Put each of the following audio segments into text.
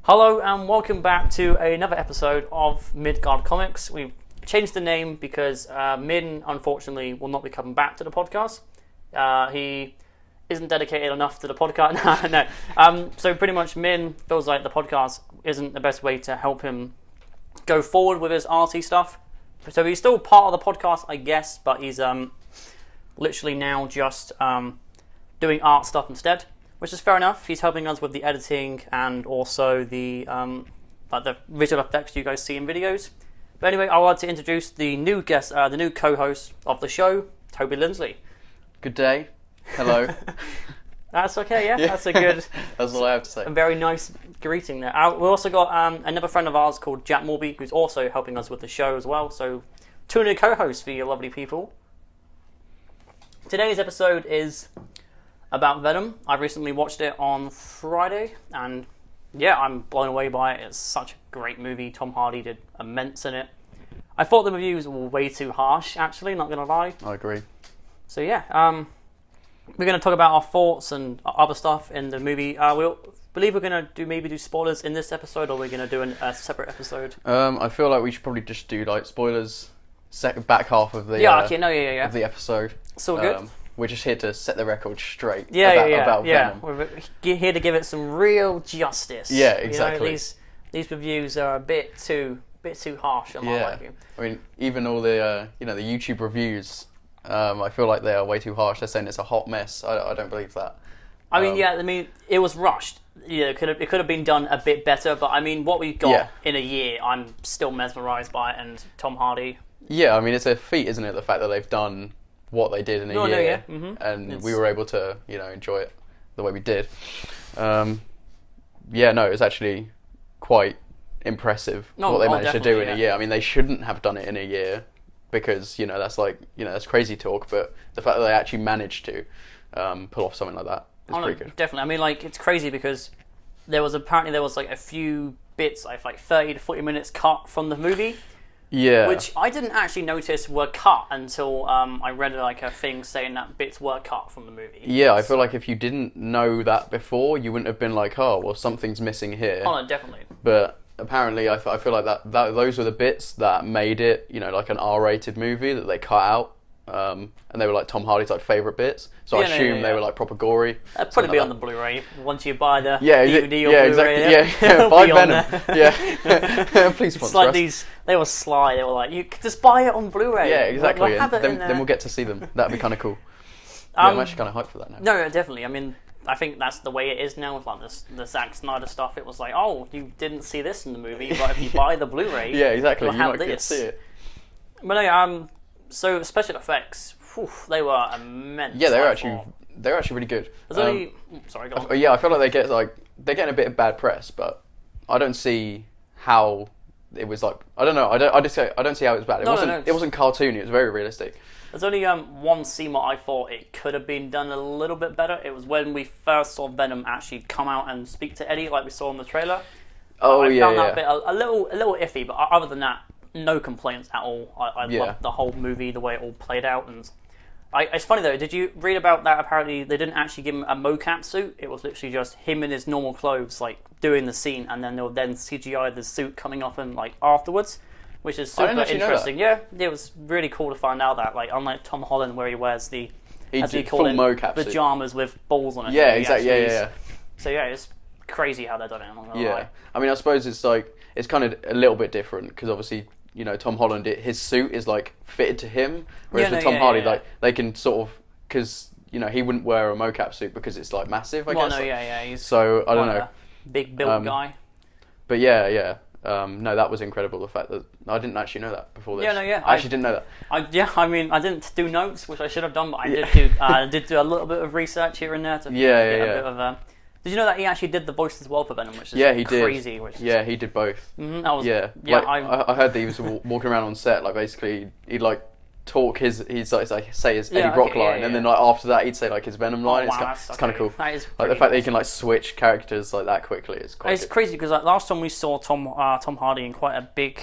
Hello and welcome back to another episode of Midgard Comics. We've changed the name because Min, unfortunately, will not be coming back to the podcast. He isn't dedicated enough to the podcast. No. So pretty much Min feels like the podcast isn't the best way to help him go forward with his arty stuff. So he's still part of the podcast, I guess, but he's literally now just doing art stuff instead. Which is fair enough. He's helping us with the editing and also the visual effects you guys see in videos. But anyway, I want to introduce the new guest, the new co-host of the show, Toby Lindsley. Good day. Hello. That's okay, yeah. That's a good. That's all I have to say. A very nice greeting there. We also got another friend of ours called Jack Morby, who's also helping us with the show as well. So, two new co-hosts for you lovely people. Today's episode is about Venom. I recently watched it on Friday, and yeah, I'm blown away by it. It's such a great movie. Tom Hardy did immense in it. I thought the reviews were way too harsh, actually, not gonna lie. I agree. So yeah, we're gonna talk about our thoughts and other stuff in the movie. We believe we're gonna do spoilers in this episode, or we're gonna do a separate episode. I feel like we should probably just do like spoilers, back half of the of the episode. So good. We're just here to set the record straight. Venom. About Venom. We're here to give it some real justice. Yeah, exactly. You know, these reviews are a bit too harsh in my liking. I mean, even all the the YouTube reviews, I feel like they are way too harsh. They're saying it's a hot mess. I don't believe that. I mean, it was rushed. Yeah, it could have been done a bit better. But I mean, what we got in a year, I'm still mesmerised by it. And Tom Hardy. Yeah, I mean, it's a feat, isn't it? The fact that they've done what they did in a year, and we were able to, enjoy it the way we did. It was actually quite impressive what they managed to do in a year. I mean, they shouldn't have done it in a year because that's crazy talk. But the fact that they actually managed to pull off something like that is pretty good. Definitely. I mean, like, it's crazy because there was like a few bits, like 30 to 40 minutes cut from the movie. Yeah. Which I didn't actually notice were cut until I read like a thing saying that bits were cut from the movie. Yeah, I feel like if you didn't know that before, you wouldn't have been like, oh, well, something's missing here. Oh, no, definitely. But apparently, I feel like that those were the bits that made it, like an R-rated movie that they cut out. And they were like Tom Hardy's favourite bits, so I assume they were like proper gory. That'd probably be on the Blu-ray once you buy the DVD or Blu-ray. Exactly. Buy Venom. Yeah, please sponsor us. These, they were sly. They were like, you just buy it on Blu-ray. Yeah, exactly. Then we'll get to see them. That'd be kind of cool. I'm actually kind of hyped for that now. No, definitely. I mean, I think that's the way it is now with like the Zack Snyder stuff. It was like, oh, you didn't see this in the movie, but if you buy the Blu-ray, yeah, exactly, you'll have this. See it. But no, so special effects, they were immense. Yeah, they're actually really good. Sorry, go on. Yeah, I feel like they're getting a bit of bad press, but I don't see how it was like. I don't know. I don't see how it was bad. It wasn't cartoony. It was very realistic. There's only one scene where I thought it could have been done a little bit better. It was when we first saw Venom actually come out and speak to Eddie, like we saw in the trailer. I found that bit a little iffy, but other than that, no complaints at all. I loved the whole movie, the way it all played out, and it's funny though. Did you read about that? Apparently, they didn't actually give him a mocap suit. It was literally just him in his normal clothes, like doing the scene, and then they'll CGI the suit coming off him like afterwards, which is super interesting. Yeah, it was really cool to find out that, like, unlike Tom Holland, where he wears the mocap pajamas suit with balls on it. Yeah, exactly. Yeah. So yeah, it's crazy how they've done it. I'm not gonna lie. I mean, I suppose it's kind of a little bit different because obviously, Tom Holland, his suit is like fitted to him, whereas with Tom Hardy, like they can sort of, because he wouldn't wear a mocap suit because it's like massive. I guess. He's so I don't know, big build guy. But no, that was incredible. The fact that I didn't actually know that before this. I actually didn't know that. I didn't do notes, which I should have done, but I did do a little bit of research here and there to get a bit of. Did you know that he actually did the voice as well for Venom, which is crazy? Did. He did both. Mm-hmm, I heard that he was walking around on set, like basically he'd like talk his say his Eddie Brock line, and then like after that he'd say like his Venom line. It's kind of cool. That is like the fact that he can like switch characters like that quickly is quite. It's crazy because like last time we saw Tom Hardy in quite a big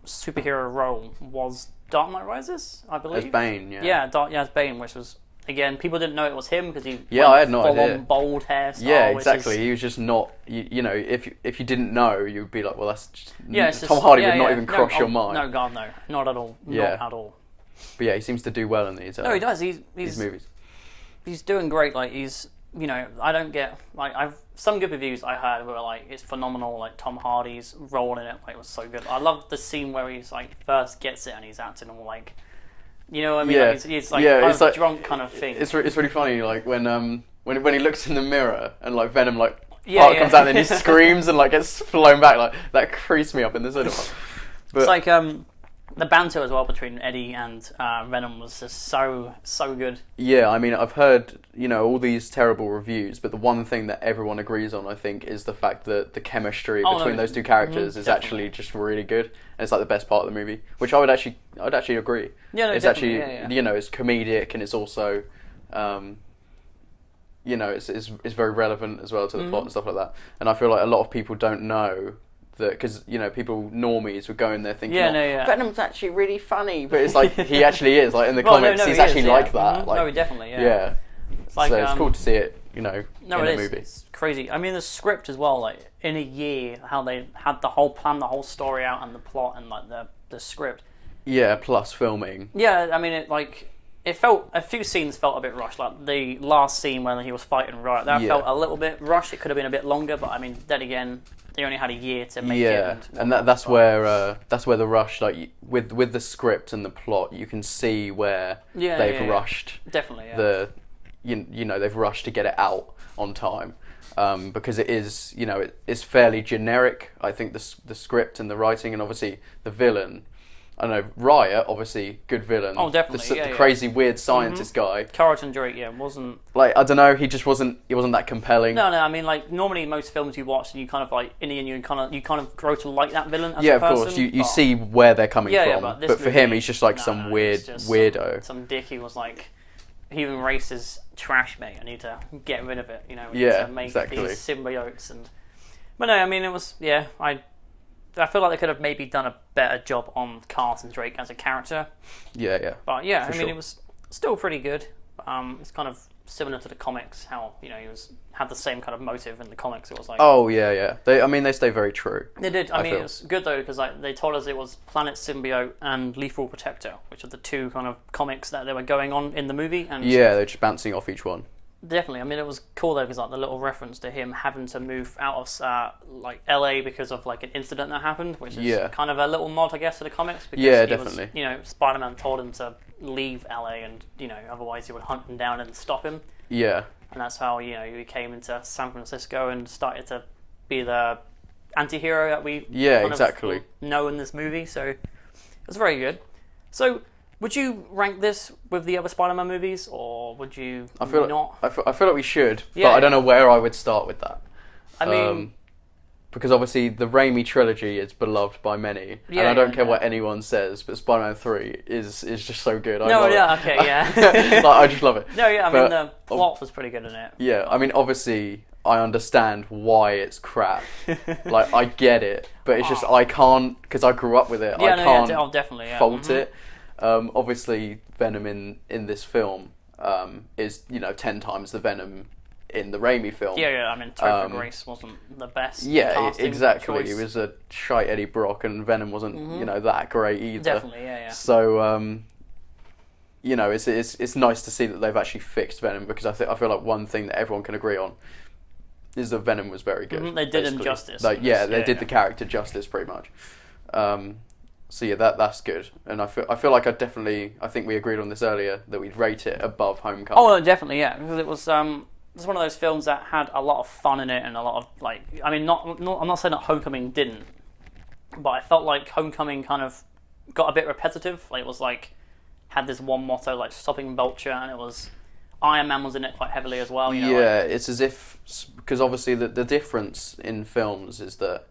superhero role was Dark Knight Rises, I believe. As Bane, as Bane, which was again, people didn't know it was him because he I had no full idea. on bald hairstyle. Yeah, exactly. He was just not. You know, if you didn't know, you'd be like, well, that's just, Tom just, Hardy would not even cross your mind. No, God, no, not at all. Not at all. But yeah, he seems to do well in these. No, he does. These movies. He's doing great. Like you know, I don't get some good reviews I heard were like it's phenomenal. Like Tom Hardy's role in it, like was so good. I love the scene where he's like first gets it and he's acting all like, you know what I mean? Yeah, like, he's like kind of like, drunk kind of thing. It's really funny. Like when he looks in the mirror and like Venom comes out and then he screams and like gets flown back. Like that creeps me up in the cinema. But, it's like the banter as well between Eddie and Venom was just so good. Yeah, I mean, I've heard, you know, all these terrible reviews, but the one thing that everyone agrees on, I think, is the fact that the chemistry between those two characters is actually just really good, and it's like the best part of the movie, which I'd actually agree. Yeah, no, it's actually, you know, it's comedic and it's also, you know, it's very relevant as well to the plot and stuff like that. And I feel like a lot of people don't know that, because, you know, normies would go in there thinking, Venom's actually really funny, but it's like he actually is. Like in the comics, he's actually like that. Like, no, definitely, yeah. Like, so it's cool to see it, you know, in a movie. It's crazy. I mean, the script as well. Like in a year, how they had the whole story out, and the plot, and like the script. Yeah, plus filming. Yeah, I mean, it felt a few scenes felt a bit rushed. Like the last scene when he was fighting Riot, that felt a little bit rushed. It could have been a bit longer, but I mean, then again, they only had a year to make it. Yeah, and that's where the rush, like with the script and the plot, you can see where they've rushed. Definitely, yeah. You know, they've rushed to get it out on time, because it is, you know, it's fairly generic. I think the script and the writing, and obviously the villain. I don't know, Riot, obviously, good villain. Oh, definitely, the crazy, weird scientist guy. Carlton Drake, wasn't... Like, I don't know, he wasn't that compelling. No, I mean, like, normally most films you watch, and you kind of, like, in the end, you kind of grow to like that villain as a person. Of course, you see where they're coming from. But for him, he's just like some weird weirdo. Some dick who was like, human race is trash, mate, I need to get rid of it, you know? We need to make these symbiotes. But no, I mean, it was, I feel like they could have maybe done a better job on Carlton Drake as a character. Yeah. But yeah, I mean, it was still pretty good. It's kind of similar to the comics, how, you know, he had the same kind of motive in the comics. It was like... Oh, yeah. They stay very true. They did. I mean, it was good, though, because like, they told us it was Planet Symbiote and Lethal Protector, which are the two kind of comics that they were going on in the movie. And they're just bouncing off each one. Definitely. I mean, it was cool though, because like the little reference to him having to move out of like LA because of like an incident that happened, which is kind of a little nod, I guess, to the comics. Because definitely. You know, Spider-Man told him to leave LA, and you know, otherwise he would hunt him down and stop him. Yeah. And that's how, you know, he came into San Francisco and started to be the anti-hero that we know in this movie. So it was very good. So. Would you rank this with the other Spider-Man movies, or would you not? I feel like we should, but I don't know where I would start with that. I mean... because obviously the Raimi trilogy is beloved by many, and I don't care what anyone says, but Spider-Man 3 is just so good. I just love it. No, I mean, the plot was pretty good in it. Yeah, I mean, obviously, I understand why it's crap. Like, I get it, but it's just, I can't, because I grew up with it, I can't fault it. Obviously, Venom in this film is, you know, 10 times the Venom in the Raimi film. I mean, Topher Grace wasn't the best. Exactly. Choice. It was a shite Eddie Brock, and Venom wasn't, you know, that great either. Definitely, So, you know, it's nice to see that they've actually fixed Venom, because I feel like one thing that everyone can agree on is that Venom was very good. They did him justice. Like, they did the character justice pretty much. So that's good, and I feel like I think we agreed on this earlier that we'd rate it above Homecoming. Oh, definitely, because it was it's one of those films that had a lot of fun in it, and a lot of like, I mean, not I'm not saying that Homecoming didn't, but I felt like Homecoming kind of got a bit repetitive. Like, it was like had this one motto, like stopping Vulture, and it was Iron Man was in it quite heavily as well. You know, it's as if, because obviously the difference in films is that.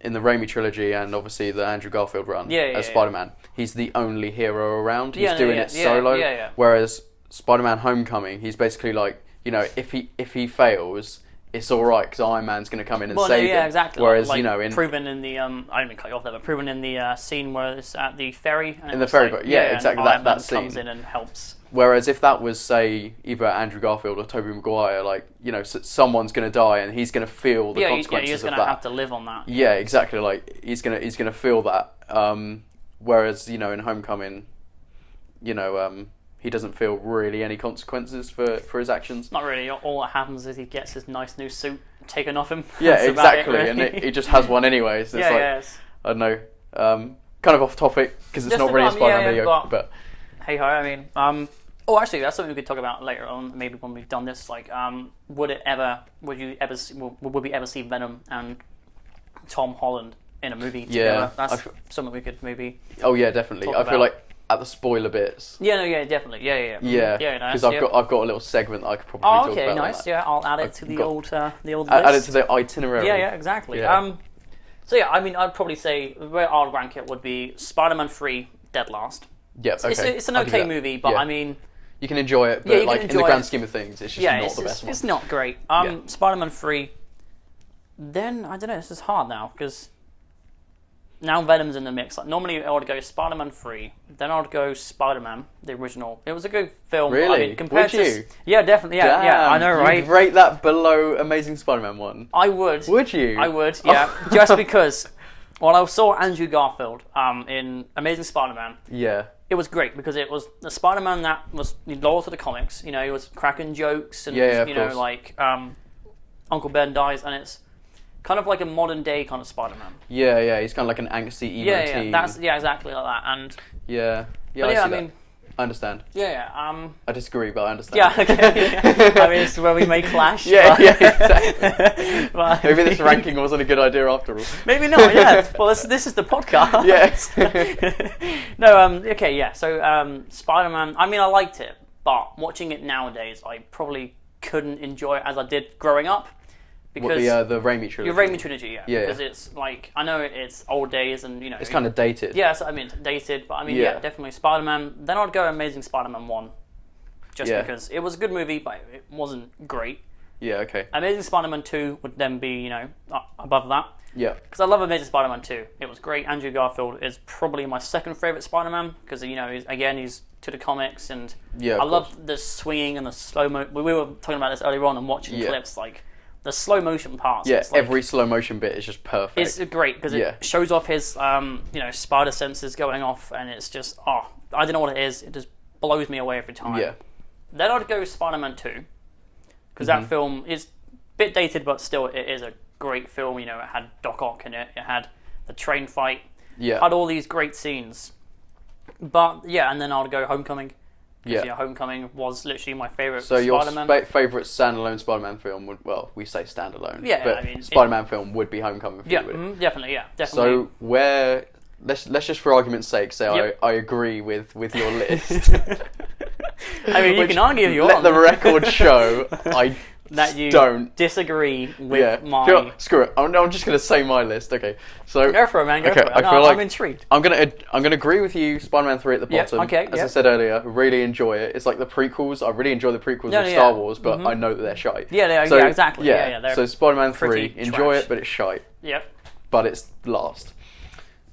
In the Raimi trilogy, and obviously the Andrew Garfield run as Spider-Man, he's the only hero around. He's doing it solo. Whereas Spider-Man: Homecoming, he's basically like, you know, if he fails, it's all right because Iron Man's going to come in and save him. Yeah, exactly. Whereas like, in proven in the I didn't mean cut you off there, but proven in the scene where it's at the ferry. And in the ferry boat, exactly. That scene comes in and helps. Whereas if that was, say, either Andrew Garfield or Tobey Maguire, like, someone's going to die and he's going to feel the consequences he's of that. going to have to live on that. Yeah, exactly. Like he's gonna feel that. Whereas in Homecoming, he doesn't feel really any consequences for his actions. Not really. All that happens is he gets his nice new suit taken off him. Yeah, exactly. Really. And he just has one anyway. So it's I don't know. Kind of off topic because it's not really a Spider-Man video. But hey ho, I mean, actually, that's something we could talk about later on. Maybe when we've done this. Like, would we ever see Venom and Tom Holland in a movie together? Yeah, that's something we could maybe. Oh yeah, definitely. I feel like at the spoiler bits. Yeah, definitely. Yeah. Because I've got a little segment that I could probably talk about. Okay, nice. Yeah, I'll add it to the old list. Add it to the itinerary. Yeah, exactly. Yeah. So yeah, I mean, I'd probably say where I'd rank it would be Spider-Man 3, Dead Last. Yeah, okay. It's an okay movie, but I mean, you can enjoy it, but in the grand scheme of things, it's just not the best one. It's not great. Spider-Man 3. Then I don't know. This is hard now because now Venom's in the mix. Like normally I would go Spider-Man 3, then I would go Spider-Man the original. It was a good film. Really? I mean, compared would you? Yeah, definitely. Yeah, I know, right? You'd rate that below Amazing Spider-Man 1? I would. Would you? I would. Yeah, just because. Well, I saw Andrew Garfield in Amazing Spider-Man. Yeah. It was great because it was the Spider-Man that was loyal to the comics. He was cracking jokes and like Uncle Ben dies, and it's kind of like a modern day kind of Spider-Man. Yeah, he's kind of like an angsty emo teen. That's exactly like that. And I understand. Yeah. I disagree, but I understand. Yeah, okay. I mean, it's where we may clash. Yeah, exactly. But maybe this ranking wasn't a good idea after all. Maybe not. Yeah. Well, this is the podcast. Yes. No. Okay. Yeah. So, Spider-Man. I mean, I liked it, but watching it nowadays, I probably couldn't enjoy it as I did growing up. Because the Raimi trilogy. Your Raimi trilogy, yeah. Because it's like, I know it's old days and, it's kind of dated. Yeah, so, I mean, dated, but I mean, yeah definitely Spider-Man. Then I'd go Amazing Spider-Man 1. Just because it was a good movie, but it wasn't great. Yeah, okay. Amazing Spider-Man 2 would then be, above that. Yeah. Because I love Amazing Spider-Man 2. It was great. Andrew Garfield is probably my second favourite Spider-Man because, he's to the comics and I love the swinging and the slow-mo. We were talking about this earlier on and watching clips, like the slow motion parts. Yeah, every slow motion bit is just perfect. It's great because it shows off his, spider senses going off, and it's just, I don't know what it is. It just blows me away every time. Yeah. Then I'd go Spider-Man 2 because that film is a bit dated, but still, it is a great film. It had Doc Ock in it. It had the train fight. Yeah. It had all these great scenes. But and then I'd go Homecoming. Yeah, Homecoming was literally my favourite Spider-Man. So your favourite standalone Spider-Man film would, we say standalone. Yeah, but I mean, Spider-Man film would be Homecoming for you, would it? Definitely. So let's just for argument's sake say I agree with your list. I mean, you can argue if you want. Let the record show that you don't disagree with my... You know, screw it. I'm just going to say my list. Okay, so go for it, man. Go for it. I'm intrigued. I'm gonna agree with you. Spider-Man 3 at the bottom. Okay. As I said earlier, really enjoy it. It's like the prequels. I really enjoy the prequels of Star Wars, but I know that they're shite. Yeah, exactly. Yeah. So Spider-Man 3, enjoy it, but it's shite. Yep. But it's last.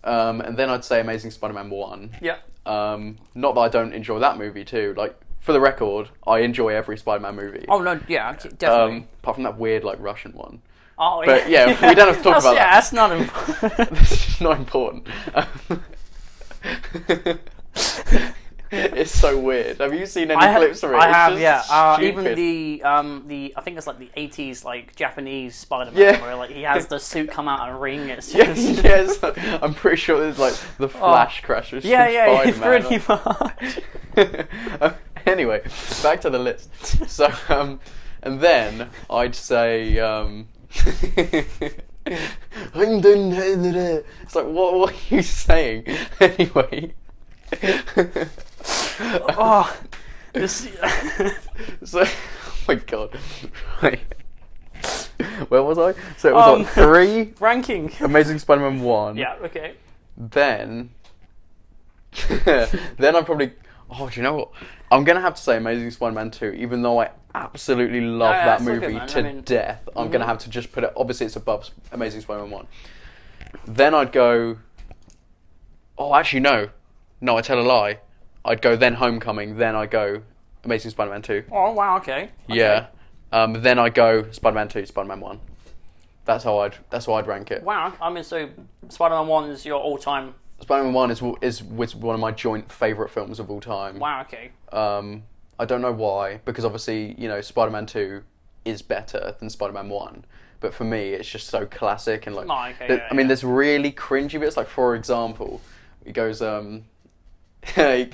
And then I'd say Amazing Spider-Man 1. Yeah. Not that I don't enjoy that movie too. Like, for the record, I enjoy every Spider-Man movie. Oh no, yeah, definitely. Apart from that weird Russian one. Oh but we don't have to talk about that. Yeah, that's not important. That's just not important. It's so weird. Have you seen any clips of it? I have, yeah. Even the I think it's like the 80s Japanese Spider-Man where he has the suit come out and ring. It's just yes. I'm pretty sure there's the flash crashes. Yeah, pretty much. Anyway, back to the list. So, and then I'd say, it's like, what are you saying? Anyway. So, oh my god. Right. Where was I? So it was 3. Ranking. Amazing Spider-Man 1. Yeah, okay. Then I'm probably... Oh, do you know what? I'm gonna have to say Amazing Spider-Man 2, even though I absolutely love that movie to death. I'm gonna have to just put it. Obviously, it's above Amazing Spider-Man 1. Then I'd go. Oh, actually, no, I tell a lie. I'd go then Homecoming. Then I go Amazing Spider-Man 2. Oh wow, okay. Yeah. Then I go Spider-Man 2, Spider-Man 1. That's how I'd rank it. Wow. I mean, so Spider-Man 1 is your all-time. Spider-Man 1 is one of my joint favourite films of all time. Wow, okay. I don't know why, because obviously, Spider-Man 2 is better than Spider-Man 1. But for me, it's just so classic and like. I mean, there's really cringy bits. Like, for example, he goes, he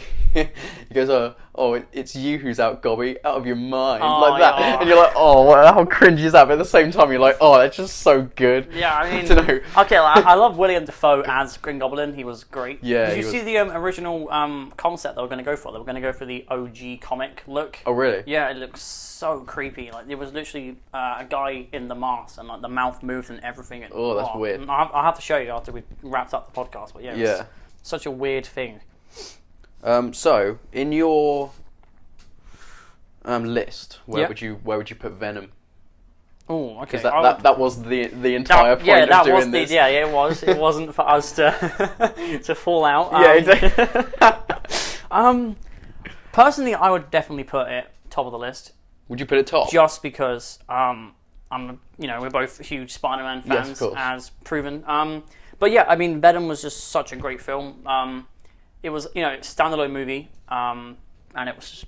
goes, oh, it's you who's out, Gobby, out of your mind, like that, and you're like, oh, how cringy is that? But at the same time, you're like, oh, that's just so good. Yeah, I mean, okay, I love William Dafoe as Green Goblin. He was great. Yeah. Did you see the original concept they were going to go for? They were going to go for the OG comic look. Oh, really? Yeah, it looks so creepy. Like, it was literally a guy in the mask, and like the mouth moved and everything. And, that's weird. I'll have to show you after we wrapped up the podcast. But yeah, it was such a weird thing. So in your list, where would you put Venom? Oh, okay. Because that was the entire point of doing this. Yeah, it was. It wasn't for us to to fall out. Yeah, exactly. Personally, I would definitely put it top of the list. Would you put it top? Just because we're both huge Spider-Man fans, yes, of course, as proven. But yeah, I mean, Venom was just such a great film. It was, standalone movie, and it was just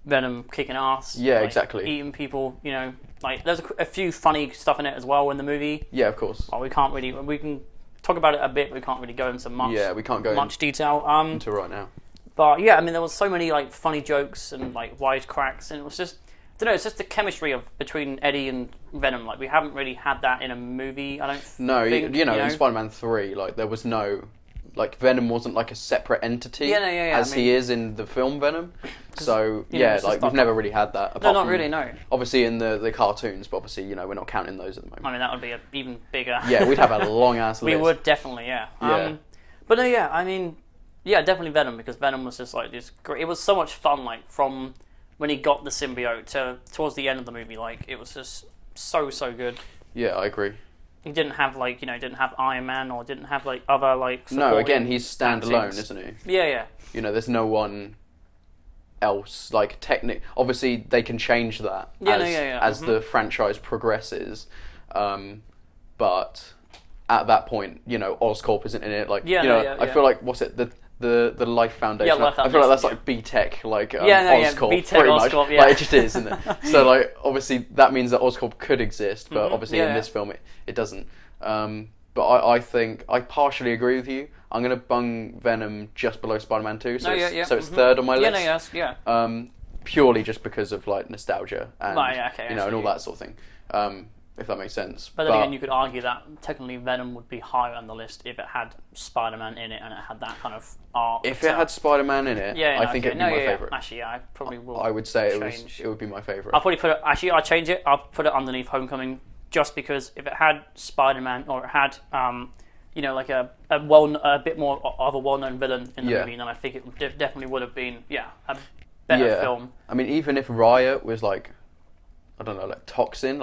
Venom kicking ass. Yeah, exactly. Eating people, there's a few funny stuff in it as well in the movie. Yeah, of course. Well, we can talk about it a bit, but we can't really go into much. Yeah, we can't go much detail. Into right now. But yeah, I mean, there was so many funny jokes and wisecracks, and it was just, I don't know, it's just the chemistry between Eddie and Venom. We haven't really had that in a movie. I don't. Think, in Spider-Man 3, there was no. Venom wasn't a separate entity as he is in the film Venom. So, we've never really had that. No, not really, no. Obviously in the cartoons, but obviously, we're not counting those at the moment. I mean, that would be an even bigger... Yeah, we'd have a long-ass list. We would, definitely, yeah. But no, yeah, I mean, yeah, definitely Venom, because Venom was just, this great... It was so much fun, from when he got the symbiote to towards the end of the movie, it was just so good. Yeah, I agree. He didn't have didn't have Iron Man or didn't have other No, again, he's standalone, isn't he? Yeah. There's no one else obviously they can change that as the franchise progresses, but at that point, Oscorp isn't in it. I feel what's it the Life Foundation. Yeah, Life Foundation. I feel that's B-Tech, Oscorp, B-Tech, pretty Oscorp, much. yeah. It just is, isn't it? So obviously that means that Oscorp could exist, but obviously in this film it doesn't. But I think I partially agree with you. I'm gonna bung Venom just below Spider-Man 2, so it's third on my list. Purely just because of nostalgia and and all that sort of thing. If that makes sense. But then again, you could argue that technically Venom would be higher on the list if it had Spider-Man in it and it had that kind of arc. If it had Spider-Man in it, I think it'd be my favourite. Actually, I probably will. I would say it would be my favourite. I'll probably put it. Actually, I'll change it. I'll put it underneath Homecoming, just because if it had Spider-Man or it had, a bit more of a well-known villain in the movie, then I think it definitely would have been a better film. I mean, even if Riot was I don't know, Toxin.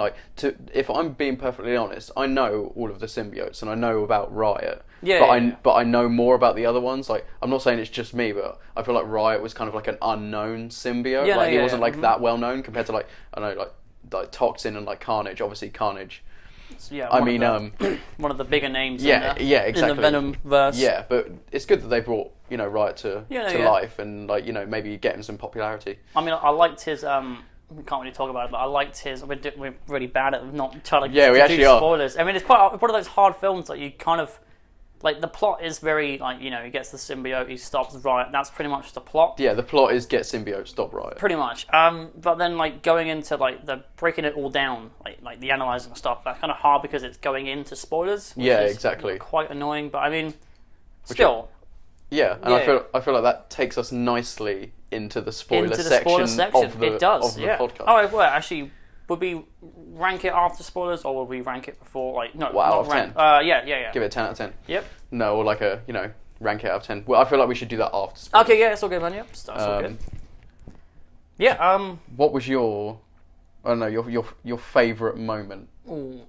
If I'm being perfectly honest, I know all of the symbiotes and I know about Riot. But I know more about the other ones. I'm not saying it's just me, but I feel like Riot was kind of an unknown symbiote. He wasn't that well known compared to I don't know, like Toxin and Carnage. Obviously, Carnage. One of the bigger names. Exactly. In the Venom verse. Yeah, but it's good that they brought Riot to life and maybe get him some popularity. I mean, I liked his. We can't really talk about it, but I liked his. We're really bad at not telling. Yeah, we actually are. Spoilers. I mean, it's quite one of those hard films that you kind of the plot is very he gets the symbiote, he stops Riot. That's pretty much the plot. Yeah, the plot is get symbiote, stop Riot. Pretty much. But then going into the breaking it all down, like the analyzing stuff, that's kind of hard because it's going into spoilers. Which is exactly. Quite annoying, but I mean, still. I feel like that takes us nicely into the spoiler section of the podcast. Oh, well, actually, would we rank it after spoilers or would we rank it before? No, out of 10. Yeah. Give it a 10 out of 10. Yep. No, or rank it out of 10. Well, I feel like we should do that after spoilers. Okay, yeah, it's all good, man. Yeah, that's all good. Yeah. What was your, I don't know, your favourite moment? Ooh.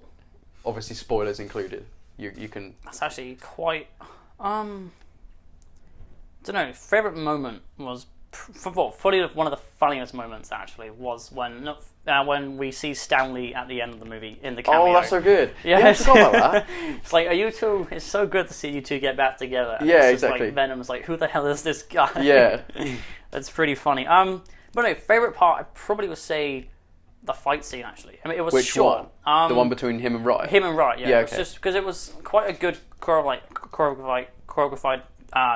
Obviously, spoilers included. You can. That's actually quite. Don't know. Favourite moment was probably one of the funniest moments. Actually, was when we see Stanley at the end of the movie in the cameo. Oh, that's so good. Yeah, I forgot about that. It's like, are you two? It's so good to see you two get back together. Yeah, it's exactly. Like Venom's like, who the hell is this guy? Yeah, that's pretty funny. But no, favourite part I probably would say the fight scene. Actually, I mean, it was Which short. one? The one between him and Riot. Him and Riot. Yeah, Yeah, It's just because it was quite a good choreographed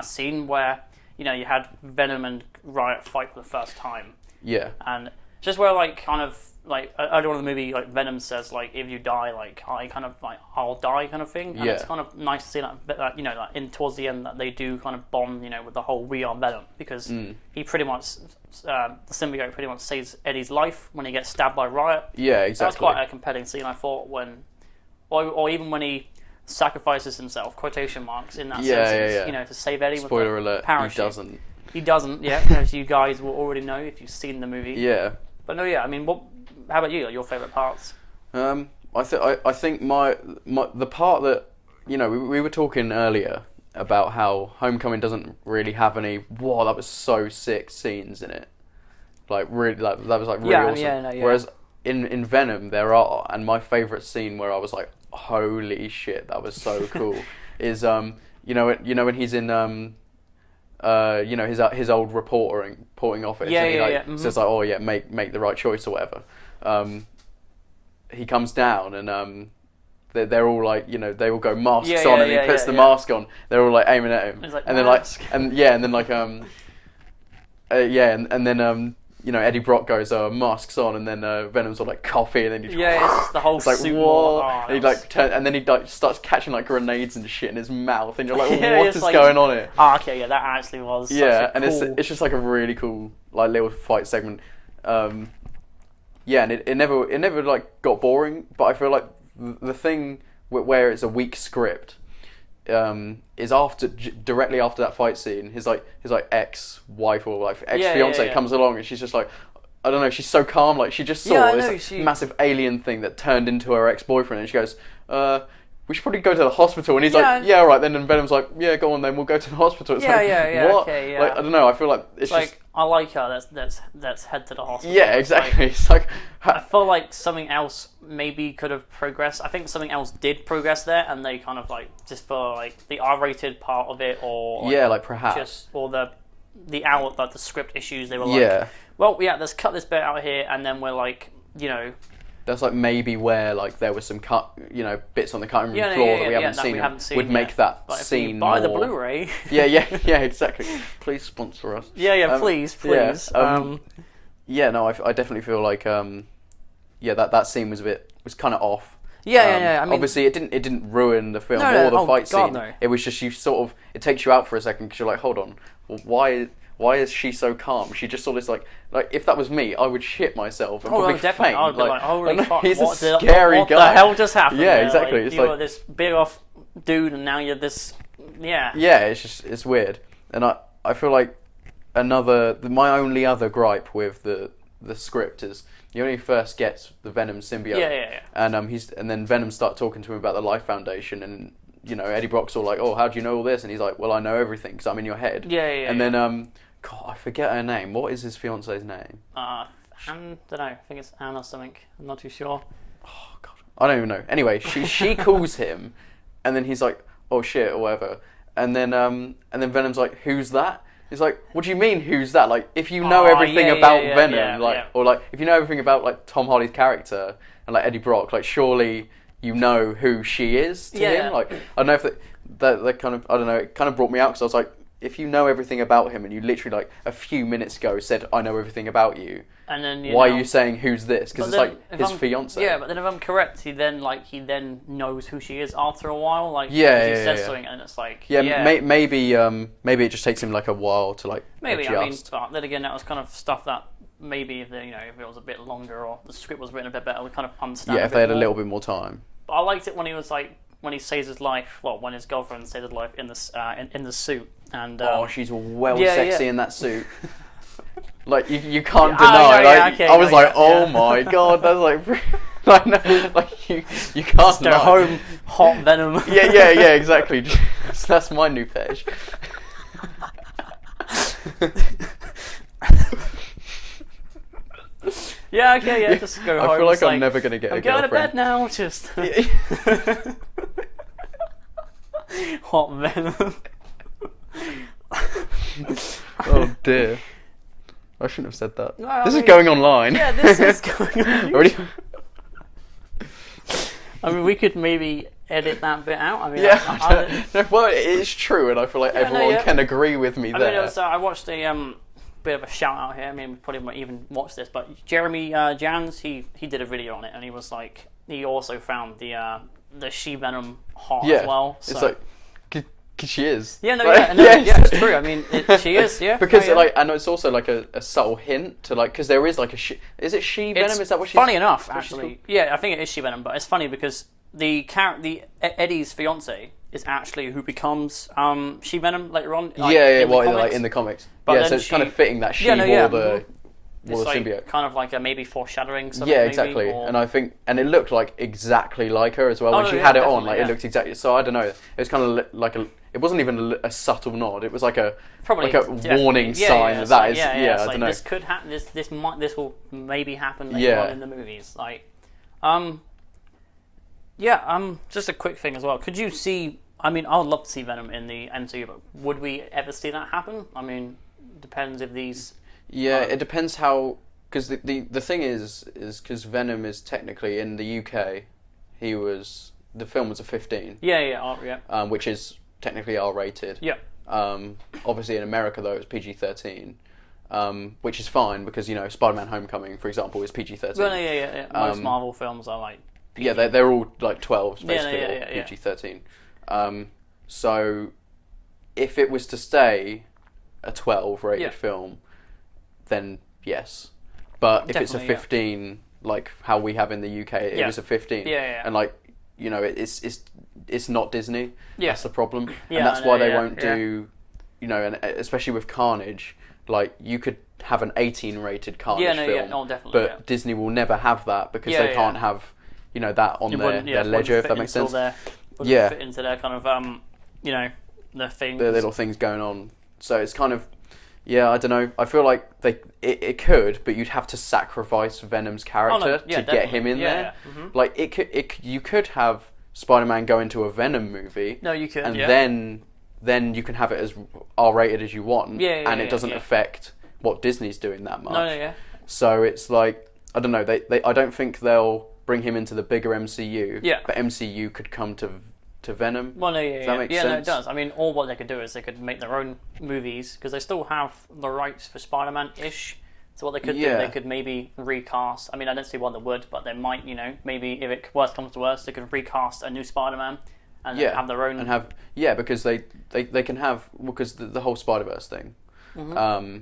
scene where you had Venom and Riot fight for the first time. Yeah. And just where earlier on in the movie, like Venom says, like, if you die, like I'll die kind of thing. And it's kind of nice to see that, in towards the end that they do kind of bond, with the whole we are Venom, because he pretty much the symbiote pretty much saves Eddie's life when he gets stabbed by Riot. Yeah, exactly. That's quite a compelling scene, I thought, or even when he sacrifices himself, quotation marks, in that sentence, to save Eddie. Spoiler with the alert, parachute. He doesn't. He doesn't, yeah, as you guys will already know if you've seen the movie. Yeah. But no, yeah, I mean, how about you? Your favourite parts? I think the part that we were talking earlier about how Homecoming doesn't really have any. Whoa, that was so sick scenes in it. Like really, that was like really awesome. Yeah. Whereas in Venom there are, and my favourite scene where I was like, holy shit, that was so cool. Is when he's in his old reporter and reporting office, and he says like, oh yeah, make the right choice or whatever. He comes down and they're all like, they all go masks on, and he puts the mask on. They're all like aiming at him, like, and then Eddie Brock goes, masks on, and then Venom's all like coffee, and then it's the whole it's like, suit. Whoa. And he and then he starts catching like grenades and shit in his mouth, and you're like, what is going on here? Oh, okay, yeah, that actually was. And it's just like a really cool like little fight segment. And it never like got boring, but I feel like the thing where it's a weak script is directly after that fight scene. His ex-wife or like ex-fiance comes along, and she's just like, I don't know, she's so calm, like she just saw this massive alien thing that turned into her ex-boyfriend, and she goes, we should probably go to the hospital. And he's like, yeah, right then. And Venom's like, yeah, go on then, we'll go to the hospital. It's what? Okay, Like, I don't know, I feel like it's like, just, I like her, let's head to the hospital. Yeah, exactly. It's like I feel like something else maybe could have progressed. I think something else did progress there, and they kind of like, just for like the R-rated part of it, or like perhaps, or the script issues, they were like, well, let's cut this bit out here, and then we're like, that's like maybe where like there was some bits on the cutting room floor that we haven't seen would make that scene if you buy more... the Blu-ray. yeah, exactly. Please sponsor us. Please. No, I definitely feel like that scene was kind of off. I mean, obviously it didn't ruin the film or the fight scene. No. It was just it takes you out for a second because you're like, hold on, well, why is she so calm? She just saw this like if that was me, I would shit myself and probably definitely. faint. I would be like, holy fuck, he's a scary guy. What the hell just happened? Yeah, there? exactly. Like, it's you were this big off dude, and now you're this. Yeah. Yeah, it's weird, and I feel like my only other gripe with the script is he only first gets the Venom symbiote. And then Venom starts talking to him about the Life Foundation, and Eddie Brock's all like, oh, how do you know all this? And he's like, well, I know everything because I'm in your head. And then God, I forget her name. What is his fiance's name? Anne, don't know. I think it's Anne or something. I'm not too sure. Oh God, I don't even know. Anyway, she calls him, and then he's like, oh shit, or whatever. And then Venom's like, who's that? He's like, what do you mean, who's that? Like, if you know everything about Venom, or like, if you know everything about like Tom Hardy's character and like Eddie Brock, like surely you know who she is to him. Like, I don't know if that kind of, I don't know, it kind of brought me out because I was like, if you know everything about him and you literally like a few minutes ago said, I know everything about you, and then why are you saying who's this? Because it's like his fiance. Yeah, but then if I'm correct, he then knows who she is after a while. Like, he says something, and it's like maybe it just takes him like a while to like adjust. I mean, but then again, that was kind of stuff that maybe if it was a bit longer or the script was written a bit better, we kind of understand. Yeah, if they had a little bit more time. But I liked it when he was like, when he saves his life. Well, when his girlfriend saves his life in the suit, and she's sexy in that suit. Like you can't deny. I was oh my god, that's you can't. Go home, hot Venom. yeah, exactly. That's my new fetish. Just go home. I feel like I'm never gonna get a girlfriend. I'm going to bed now. Just hot Venom. Oh dear. I shouldn't have said that. This is going online. Yeah, this is going on. Already? I mean, we could maybe edit that bit out. I mean, well, it's true, and I feel like everyone can agree with me there. I watched a bit of a shout out here. I mean, we probably won't even watch this, but Jeremy Jans, he did a video on it, and he was like, he also found the She-Venom hot as well. So. It's like, cause she is. Yeah, it's true. I mean, she is. Yeah, because and it's also like a subtle hint to because there is like is it She-Venom? Is that what she's? Funny enough, actually, I think it is She-Venom, but it's funny because the Eddie's fiance is actually who becomes She-Venom later on. In the comics. But so it's kind of fitting that she wore the symbiote. Kind of like a maybe foreshadowing something. Yeah, exactly. And I think, and it looked like exactly like her as well when she had it on. Like it looked exactly. So I don't know. It was kind of like it wasn't even a subtle nod. It was like a warning sign that is. I don't know. This could happen. This will maybe happen later on in the movies. Just a quick thing as well. Could you see? I mean, I would love to see Venom in the MCU, but would we ever see that happen? I mean, depends if these. Yeah, it depends how. Because the thing is because Venom is technically in the UK, the film was a 15. Which is technically R-rated. Yeah. Obviously in America though it's PG-13. Which is fine because Spider-Man: Homecoming, for example, is PG-13. Well, yeah. Most Marvel films are like. PG. Yeah, they're all like 12s basically, or PG-13. So if it was to stay a 12 rated film, then yes. But if it's a 15, like how we have in the UK, it was a 15. And it's not Disney. That's the problem. And that's why they won't do, and especially with Carnage, like you could have an 18 rated Carnage film, but Disney will never have that because they can't have, that on their ledger, if that makes sense. Fit into their kind of, the things. The little things going on. So it's kind of, I don't know. I feel like it could, but you'd have to sacrifice Venom's character to get him in there. Mm-hmm. Like you could have Spider-Man go into a Venom movie. No, you could. And then you can have it as R-rated as you want. And it doesn't affect what Disney's doing that much. No. So it's like, I don't know. I don't think they'll bring him into the bigger MCU. But MCU could come to Venom. Well, no, Does that make sense? No, it does. I mean, all what they could do is they could make their own movies because they still have the rights for Spider-Man-ish. So what they could do, they could maybe recast. I mean, I don't see why they would, but they might. Maybe if it worst comes to worst, they could recast a new Spider-Man and have their own. And because they can have because the whole Spider-Verse thing. Mm-hmm.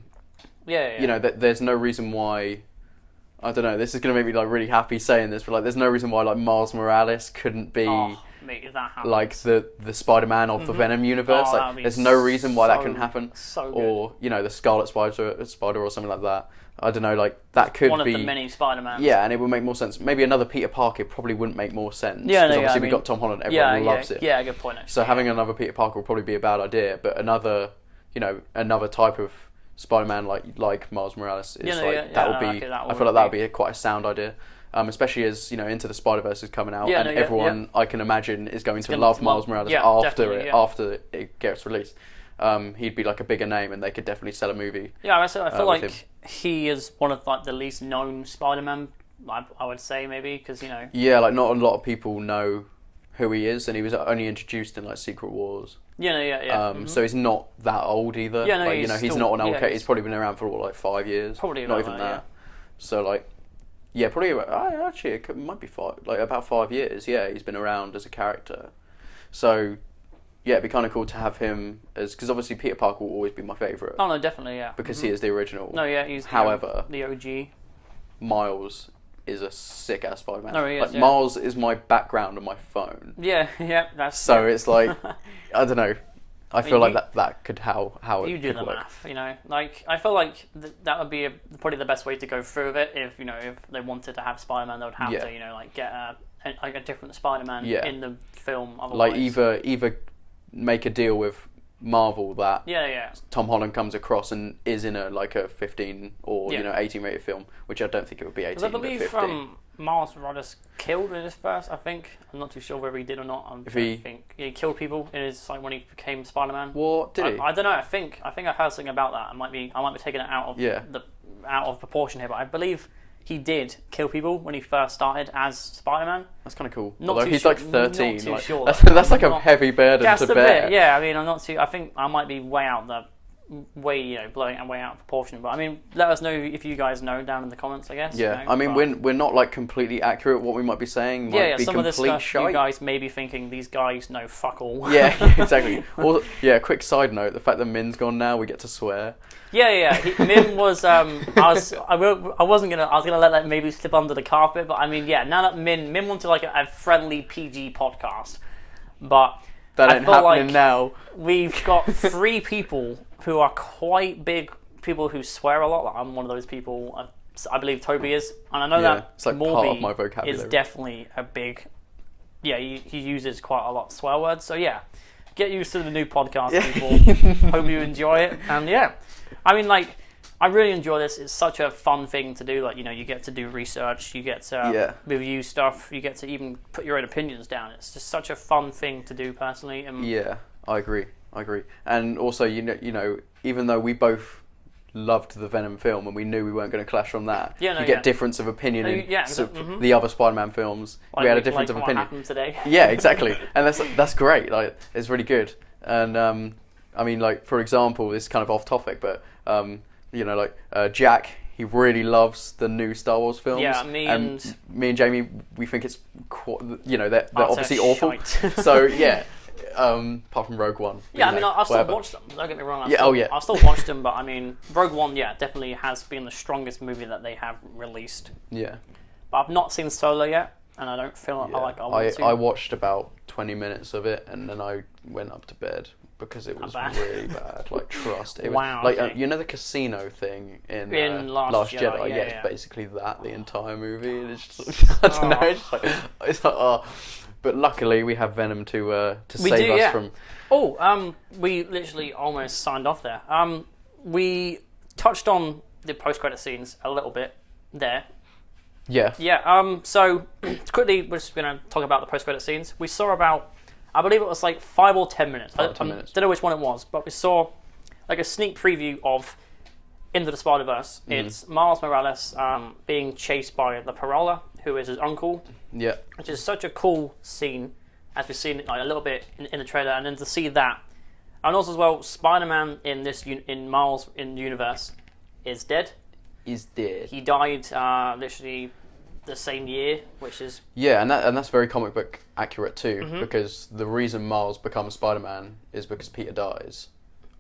There's no reason why. I don't know. This is going to make me like really happy saying this, but like, there's no reason why like Miles Morales couldn't be. If that happens. Like the Spider-Man of the Venom universe. There's no reason why that couldn't happen. So good. Or the Scarlet Spider or something like that. I don't know. Like that could be one of the many Spider-Mans. Yeah, and it would make more sense. Maybe another Peter Parker probably wouldn't make more sense. Because obviously we got Tom Holland. Everyone loves it. Yeah, good point. Actually. So having another Peter Parker would probably be a bad idea. But another type of Spider-Man like Miles Morales is that would be. I feel like that would be quite a sound idea. Especially as Into the Spider-Verse is coming out, and everyone I can imagine is going to love Miles Morales after it gets released. He'd be like a bigger name, and they could definitely sell a movie. Yeah, I feel like he is one of like the least known Spider-Man. I would say maybe because Yeah, like not a lot of people know who he is, and he was only introduced in like Secret Wars. So he's not that old either. He's not an old cat. He's probably been around for like 5 years. Probably not even that. So like. Yeah, probably. Actually, it might be about 5 years. Yeah, he's been around as a character. So, yeah, it'd be kind of cool to have him because obviously Peter Parker will always be my favourite. Oh no, definitely, yeah. Because he is the original. No, yeah, he's however the OG. Miles is a sick ass Spider-Man. No, he is, like Miles is my background on my phone. Yeah, that's so it's like I don't know. I feel like that could how you it do could the work. math, you know. Like I feel like that would be probably the best way to go through with it. If they wanted to have Spider-Man, they would have to like get a different Spider-Man in the film. Otherwise. Like either make a deal with Marvel that Tom Holland comes across and is in a 15 or 18 rated film, which I don't think it would be 18. I believe but 15. Miles Morales killed in his first. I think I'm not too sure whether he did or not. He killed people in his when he became Spider-Man. What did he? I don't know. I think I heard something about that. I might be taking it out of proportion here, but I believe he did kill people when he first started as Spider-Man. That's kind of cool. Although he's like 13. Not too sure. That's like a heavy burden to bear. Bit, yeah, I mean, I'm not too. I think I might be blowing it way out of proportion. But I mean, let us know if you guys know down in the comments, I guess. Yeah, I mean, we're not like completely accurate. What we might be saying might be some of this stuff shite. you guys may be thinking these guys know fuck all. Yeah, exactly. Quick side note: the fact that Min's gone now, we get to swear. Min was. I was gonna let that maybe slip under the carpet, but I mean, now that Min wanted like a friendly PG podcast, but that ain't happening now. We've got 3 people who are quite big people who swear a lot. Like, I'm one of those people. I believe Toby is, and I know that it's like Morby part of my vocabulary. Is definitely a big. Yeah, he uses quite a lot of swear words. So get used to the new podcast, people. Hope you enjoy it, and I mean, like, I really enjoy this. It's such a fun thing to do. Like, you get to do research, you get to review stuff, you get to even put your own opinions down. It's just such a fun thing to do personally. Yeah, I agree. And also, even though we both loved the Venom film and we knew we weren't going to clash on that, you get difference of opinion in the other Spider-Man films. We had a difference of opinion. What happened today? Yeah, exactly. And that's great. Like, it's really good. And I mean, like, for example, this is kind of off topic, but Jack, he really loves the new Star Wars films. Yeah, me and Jamie, we think it's they're obviously awful. So apart from Rogue One. Yeah, I mean, I'll still watch them. Don't get me wrong. I'll still watch them, but I mean, Rogue One, definitely has been the strongest movie that they have released. Yeah. But I've not seen Solo yet, and I don't feel I want to. I watched about 20 minutes of it, and then I went up to bed because it was really bad. Like, trust. It wow. Was, like, the casino thing in Last Jedi? It's basically that, the entire movie. And it's just, I don't know. It's like But luckily, we have Venom to save us from. We literally almost signed off there. We touched on the post-credit scenes a little bit there. Yeah. Yeah. So quickly, we're just gonna talk about the post-credit scenes. We saw about, I believe it was like 5 or 10 minutes. 10 minutes. Don't know which one it was, but we saw like a sneak preview of Into the Spider-Verse. Mm-hmm. It's Miles Morales being chased by the Parola, who is his uncle. Yeah. Which is such a cool scene, as we've seen like a little bit in the trailer, and then to see that, and also as well, Spider-Man in in Miles in the universe is dead. He's dead. He died literally the same year, which is and that's very comic book accurate too, because the reason Miles becomes Spider-Man is because Peter dies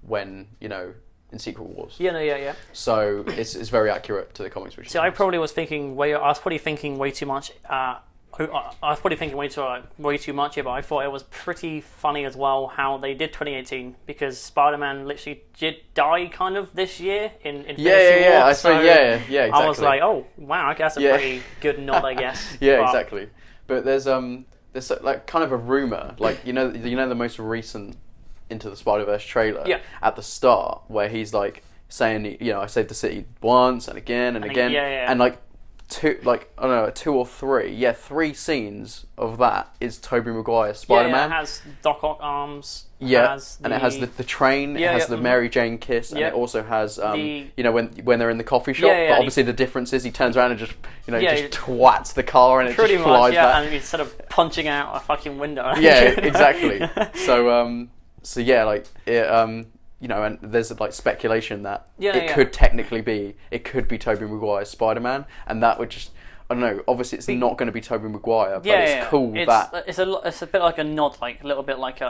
when in Secret Wars. Yeah. So it's very accurate to the comics. Which I probably was thinking way too much. I was probably thinking way too much here, but I thought it was pretty funny as well how they did 2018, because Spider-Man literally did die kind of this year in Infinity War. Exactly. I was like, oh wow, okay, that's a pretty good nod, I guess. Exactly. But there's like kind of a rumor, like you know the most recent Into the Spider-Verse trailer at the start, where he's like saying, I saved the city once and again and again, and like two or three scenes of that is Tobey Maguire's Spider-Man. It has Doc Ock arms. And it has the train. It has the Mary Jane kiss, and it also has when they're in the coffee shop. But obviously the difference is he turns around and just twats the car and it just flies back. And instead of punching out a fucking window. Exactly. And there's like speculation that could technically be Tobey Maguire's Spider-Man, and that would just, I don't know. Obviously, it's not going to be Tobey Maguire, but it's cool that it's a bit like a nod, like a little bit like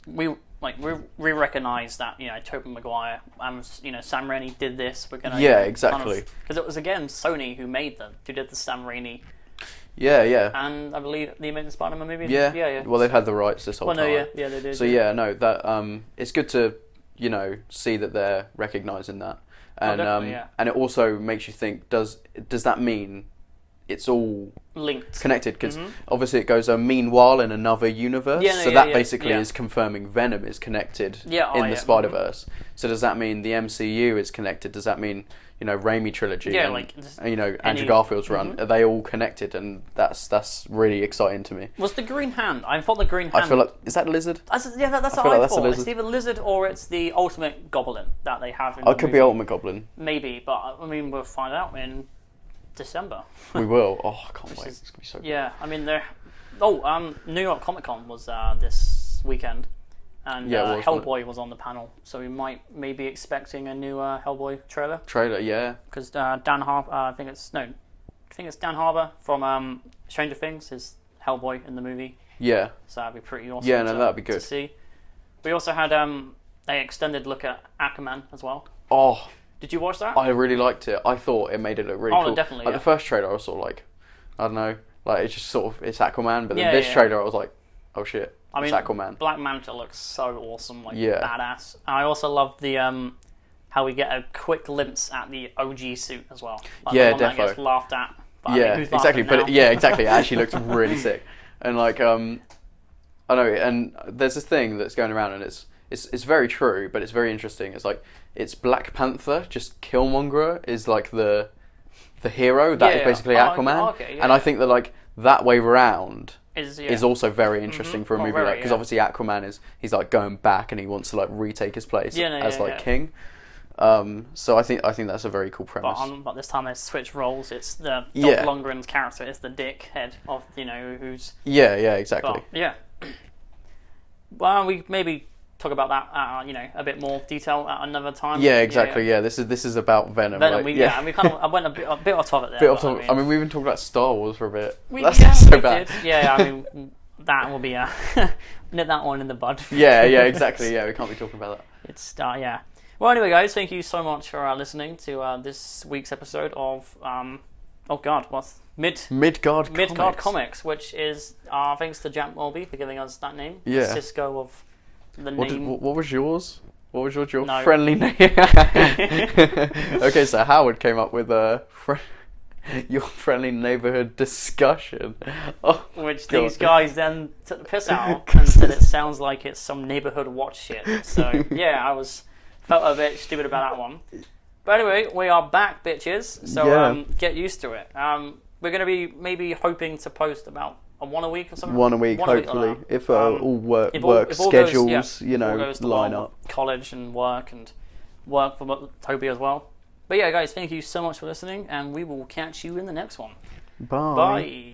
we like we recognize that Tobey Maguire and Sam Raimi did this. We're gonna exactly, because it was again Sony who made them, who did the Sam Raimi. Yeah. And I believe the Amazing Spider-Man movie. Yeah. Well, they've had the rights this whole time. Yeah, they did. So that it's good to see that they're recognizing that, and and it also makes you think: does that mean it's all linked, connected? Because obviously it goes meanwhile in another universe. So that basically is confirming Venom is connected in the Spider-Verse. So does that mean the MCU is connected? Does that mean Raimi trilogy and Andrew Garfield's run, are they all connected? And that's really exciting to me. Was the Green Hand? I thought the Green Hand, I feel like, is that Lizard? That's what I thought. It's either Lizard or it's the Ultimate Goblin that they have in the could movie. be Ultimate Goblin. Maybe, but I mean we'll find out in December. We will. Oh, I can't wait. It's going to be so good. Yeah, I mean New York Comic Con was this weekend. And Hellboy was on the panel, so we might maybe expecting a new Hellboy trailer. Yeah. Because Dan Harper, I think it's Dan Harper from Stranger Things is Hellboy in the movie. Yeah. So that'd be pretty awesome. Yeah, that'd be good to see. We also had an extended look at Aquaman as well. Oh. Did you watch that? I really liked it. I thought it made it look really cool. Oh, definitely. The first trailer, I was sort of like, I don't know, like it's just sort of it's Aquaman, but then this trailer, I was like, oh shit. I mean, Aquaman. Black Manta looks so awesome, badass. And I also love the how we get a quick glimpse at the OG suit as well. Like the one that gets laughed at. But exactly. But exactly. It actually looks really sick. And I know. And there's this thing that's going around, and it's very true, but it's very interesting. It's like it's Black Panther, just Killmonger is like the hero that is basically Aquaman. And I think that that way round is also very interesting for a movie because obviously Aquaman he's like going back and he wants to retake his place as king. So I think that's a very cool premise. But this time they switch roles. It's the Dolph Lundgren's character is the dickhead of who's exactly. But, well, we maybe talk about that a bit more detail at another time. Exactly. This is about Venom. I went a bit off topic there. I mean, we even talked about Star Wars for a bit. That's so bad. I mean, that will be nip that one in the bud. Exactly. We can't be talking about that. It's Well, anyway, guys, thank you so much for listening to this week's episode of Midgard Comics, which is thanks to Jack Mulby for giving us that name. Cisco of the name. What was yours? What was your friendly name? Okay, so Howard came up with your friendly neighborhood discussion. Which these guys then took the piss out and said it sounds like it's some neighborhood watch shit. So I felt a bit stupid about that one. But anyway, we are back, bitches. So get used to it. We're going to be maybe hoping to post about one a week or something. One a week, hopefully, if all work schedules, line up. College and work for Toby as well. But guys, thank you so much for listening, and we will catch you in the next one. Bye. Bye.